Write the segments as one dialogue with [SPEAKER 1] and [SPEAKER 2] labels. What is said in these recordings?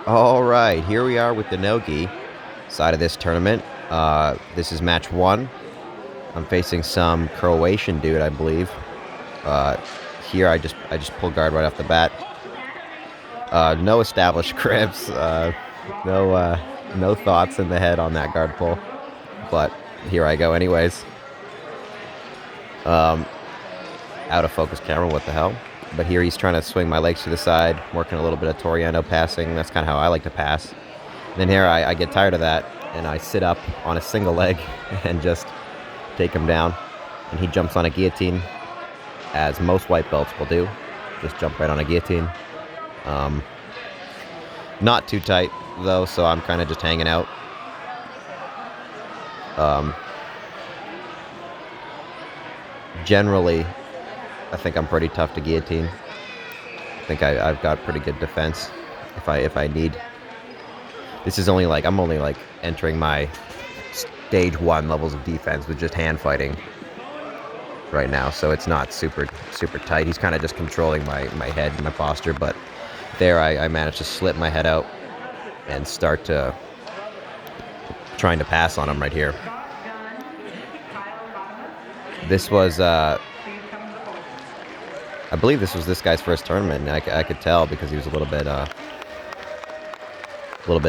[SPEAKER 1] All right, here we are with the no-gi side of this tournament. This is match one. I'm facing some Croatian dude, I believe. Uh, Here, I just pulled guard right off the bat. No established grips. No thoughts in the head on that guard pull. But here I go, anyways. Out of focus camera. What the hell? But here he's trying to swing my legs to the side, working a little bit of Toriano passing. That's kind of how I like to pass. Then here I get tired of that, and I sit up on a single leg and just take him down. And he jumps on a guillotine, as most white belts will do. Just jump right on a guillotine. Not too tight, though, so I'm kind of just hanging out. Generally, I think I'm pretty tough to guillotine. I think I've got pretty good defense if I need. This is I'm only like entering my stage 1 levels of defense with just hand fighting right now, so it's not super tight. He's kind of just controlling my head and my posture, but there I managed to slip my head out and start trying to pass on him right here. This was I believe this was this guy's first tournament, and I could tell because he was a little bit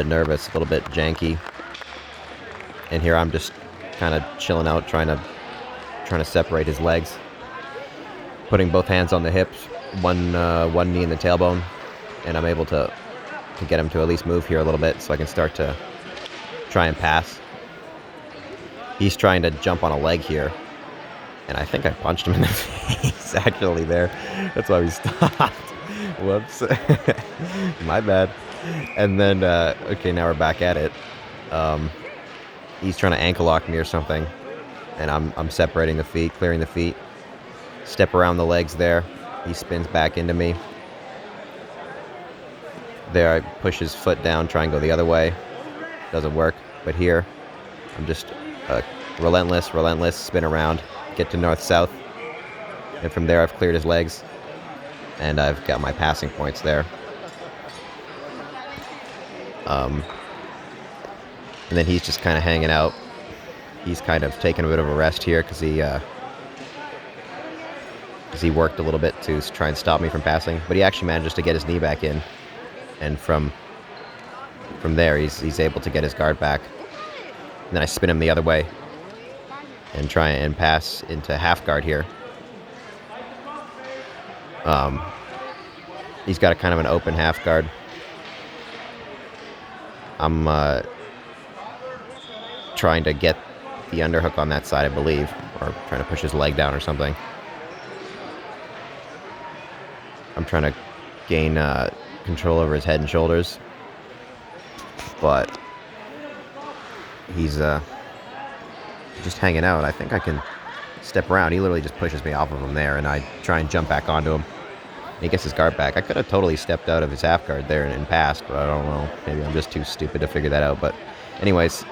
[SPEAKER 1] nervous, a little bit janky. And here I'm just kind of chilling out, trying to separate his legs, putting both hands on the hips, one knee in the tailbone, and I'm able to get him to at least move here a little bit so I can start to try and pass. He's trying to jump on a leg here, and I think I punched him in the face actually there. That's why we stopped. Whoops. My bad. And then, okay, now we're back at it. He's trying to ankle lock me or something, and I'm separating the feet, clearing the feet. Step around the legs there. He spins back into me. There, I push his foot down, try and go the other way. Doesn't work. But here, I'm just relentless, spin around, get to north-south. And from there, I've cleared his legs, and I've got my passing points there. And then he's just kind of hanging out. He's kind of taking a bit of a rest here because he worked a little bit to try and stop me from passing. But he actually manages to get his knee back in. And from there, he's able to get his guard back. And then I spin him the other way and try and pass into half guard here. He's got a kind of an open half guard. I'm trying to get the underhook on that side, I believe, or trying to push his leg down or something. I'm trying to gain control over his head and shoulders, but he's just hanging out. I think I can step around. He literally just pushes me off of him there, and I try and jump back onto him. He gets his guard back. I could have totally stepped out of his half guard there and passed, but I don't know. Maybe I'm just too stupid to figure that out. But anyways,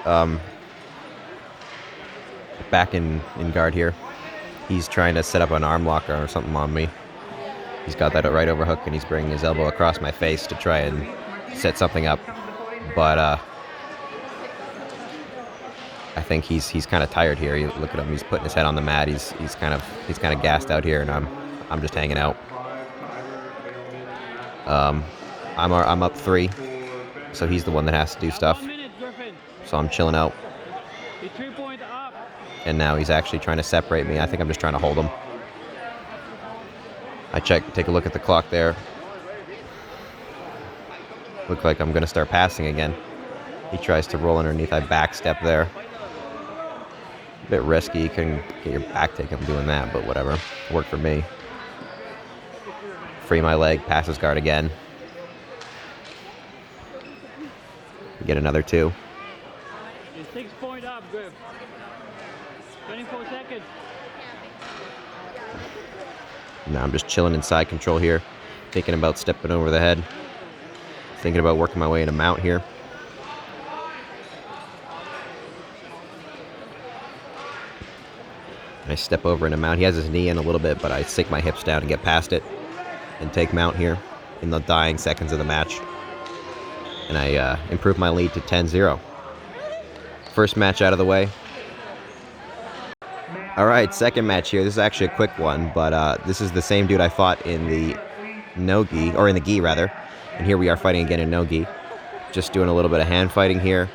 [SPEAKER 1] back in guard here. He's trying to set up an arm locker or something on me. He's got that right overhook, and he's bringing his elbow across my face to try and set something up. But I think he's kind of tired here. You look at him; he's putting his head on the mat. He's kind of gassed out here, and I'm just hanging out. I'm up 3, so he's the one that has to do stuff. So I'm chilling out. And now he's actually trying to separate me. I think I'm just trying to hold him. I take a look at the clock there. Look like I'm going to start passing again. He tries to roll underneath. I backstep there. A bit risky. You can get your back taken doing that, but whatever. Worked for me. Free my leg, pass his guard again. Get another 2.
[SPEAKER 2] 6 point up, grip. 24 seconds.
[SPEAKER 1] Now I'm just chilling inside control here, thinking about stepping over the head, thinking about working my way in a mount here. I step over in a mount. He has his knee in a little bit, but I sink my hips down and get past it and take mount here in the dying seconds of the match. and I improved my lead to 10-0. First match out of the way. All right, second match here. This is actually a quick one, but this is the same dude I fought in the no-gi, or in the gi rather. And here we are fighting again in no-gi. Just doing a little bit of hand fighting here.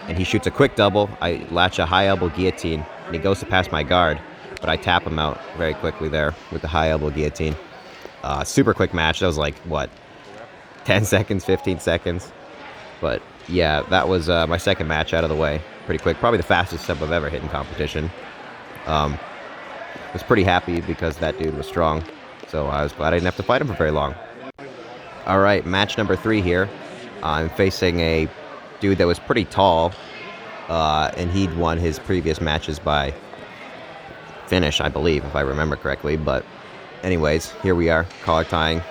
[SPEAKER 1] And he shoots a quick double. I latch a high elbow guillotine, and he goes to pass my guard, but I tap him out very quickly there with the high elbow guillotine. Super quick match. That was like, what, 10 seconds, 15 seconds? But yeah, that was my second match out of the way. Pretty quick. Probably the fastest sub I've ever hit in competition. Was pretty happy because that dude was strong. So I was glad I didn't have to fight him for very long. All right, match number 3 here. I'm facing a dude that was pretty tall, and he'd won his previous matches by finish, I believe, if I remember correctly. But anyways, here we are, collar tying.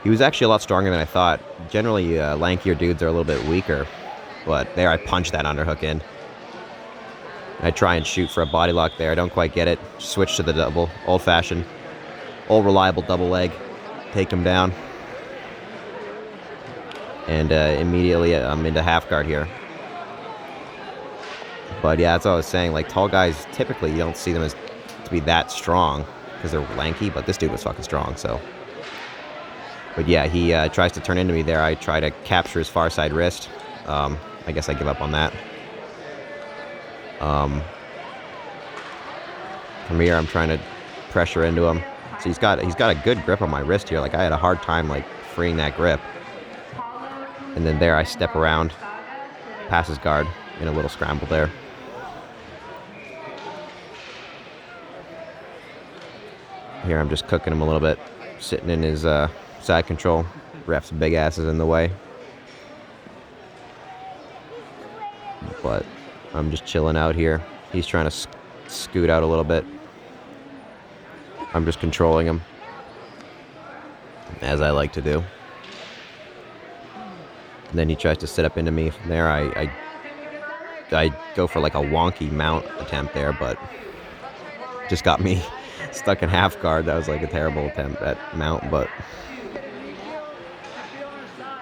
[SPEAKER 1] He was actually a lot stronger than I thought. Generally, lankier dudes are a little bit weaker, but there I punched that underhook in. I try and shoot for a body lock there. I don't quite get it. Switch to the double, old-fashioned, old reliable double leg. Take him down. And immediately I'm into half guard here. But yeah, that's what I was saying. Like, tall guys, typically you don't see them as to be that strong because they're lanky, but this dude was fucking strong, so. But yeah, he tries to turn into me there. I try to capture his far side wrist. I guess I give up on that. From here, I'm trying to pressure into him. So he's got a good grip on my wrist here. Like, I had a hard time like freeing that grip. And then there I step around, pass his guard in a little scramble there. Here I'm just cooking him a little bit, sitting in his side control. Ref's big asses in the way. But I'm just chilling out here. He's trying to scoot out a little bit. I'm just controlling him, as I like to do. And then he tries to sit up into me. From there, I go for like a wonky mount attempt there, but just got me stuck in half guard. That was like a terrible attempt at mount, but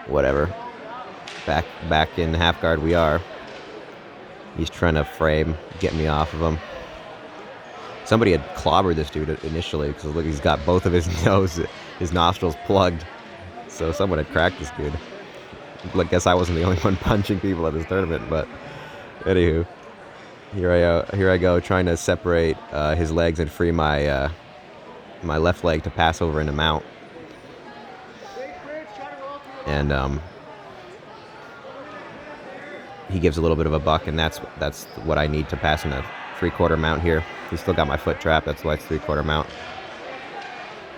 [SPEAKER 1] whatever. Back in half guard we are. He's trying to frame, get me off of him. Somebody had clobbered this dude initially, because look, he's got both of his his nostrils plugged. So someone had cracked this dude. I guess I wasn't the only one punching people at this tournament, but anywho, here I go trying to separate his legs and free my my left leg to pass over into mount. And he gives a little bit of a buck, and that's what I need to pass in a 3/4 mount here. He's still got my foot trapped, that's why it's 3/4 mount.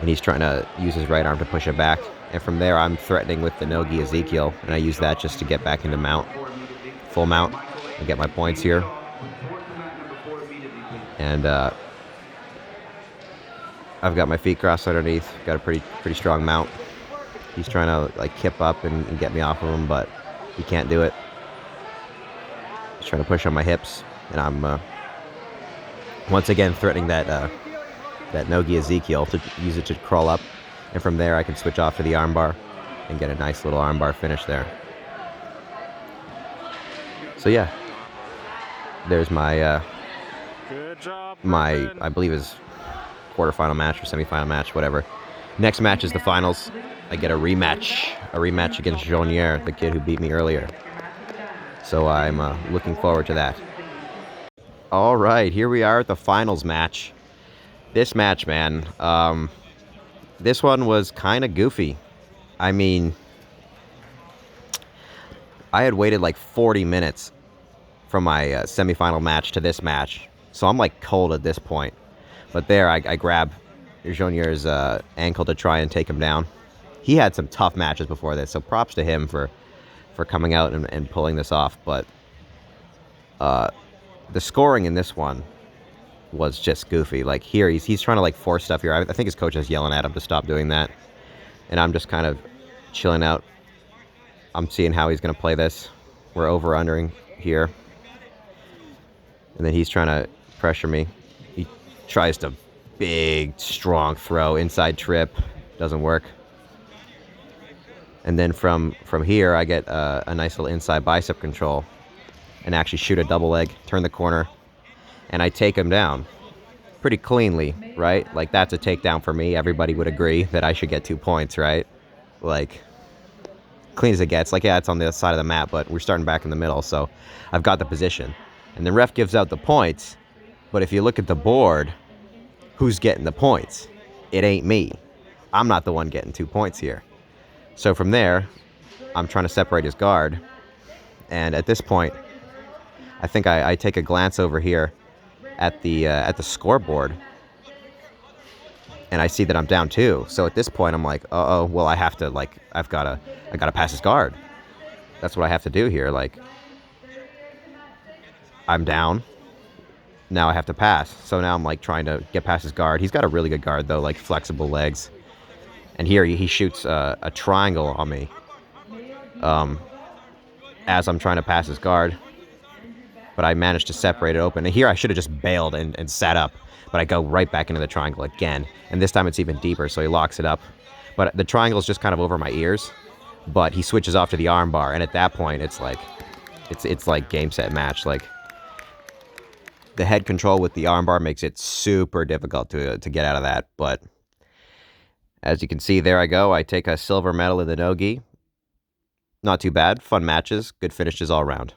[SPEAKER 1] And he's trying to use his right arm to push it back. And from there, I'm threatening with the no-gi Ezekiel, and I use that just to get back into mount, full mount, and get my points here. And I've got my feet crossed underneath, got a pretty strong mount. He's trying to like kip up and get me off of him, but he can't do it. He's trying to push on my hips, and I'm once again threatening that no-gi Ezekiel to use it to crawl up. And from there, I can switch off to the armbar and get a nice little armbar finish there. So yeah, there's my
[SPEAKER 2] Good job,
[SPEAKER 1] I believe is quarterfinal match or semifinal match, whatever. Next match is the finals. I get a rematch against Jonier, the kid who beat me earlier. So I'm looking forward to that. All right, here we are at the finals match. This match, man, this one was kind of goofy. I mean, I had waited like 40 minutes from my semifinal match to this match, so I'm like cold at this point. But there, I grab Jonier's ankle to try and take him down. He had some tough matches before this, so props to him for coming out and pulling this off. But the scoring in this one was just goofy. Like here, he's trying to like force stuff here. I think his coach is yelling at him to stop doing that, and I'm just kind of chilling out. I'm seeing how he's gonna play this. We're over-undering here, and then he's trying to pressure me. He tries to big, strong throw, inside trip, doesn't work. And then from here, I get a nice little inside bicep control and actually shoot a double leg, turn the corner, and I take him down pretty cleanly, right? Like, that's a takedown for me. Everybody would agree that I should get 2 points, right? Like, clean as it gets. Like, yeah, it's on the side of the mat, but we're starting back in the middle, so I've got the position. And the ref gives out the points, but if you look at the board, who's getting the points? It ain't me. I'm not the one getting 2 points here. So from there, I'm trying to separate his guard. And at this point, I think I take a glance over here at the scoreboard, and I see that I'm down 2. So at this point, I'm like, uh-oh, well, I have to, like, I gotta pass his guard. That's what I have to do here. Like, I'm down. Now I have to pass. So now I'm, like, trying to get past his guard. He's got a really good guard, though, like, flexible legs. And here he shoots a triangle on me as I'm trying to pass his guard. But I managed to separate it open. And here I should have just bailed and sat up. But I go right back into the triangle again. And this time it's even deeper, so he locks it up. But the triangle is just kind of over my ears. But he switches off to the arm bar. And at that point, it's like game, set, match. Like, the head control with the arm bar makes it super difficult to get out of that. But as you can see, there I go. I take a silver medal in the no-gi. Not too bad. Fun matches. Good finishes all around.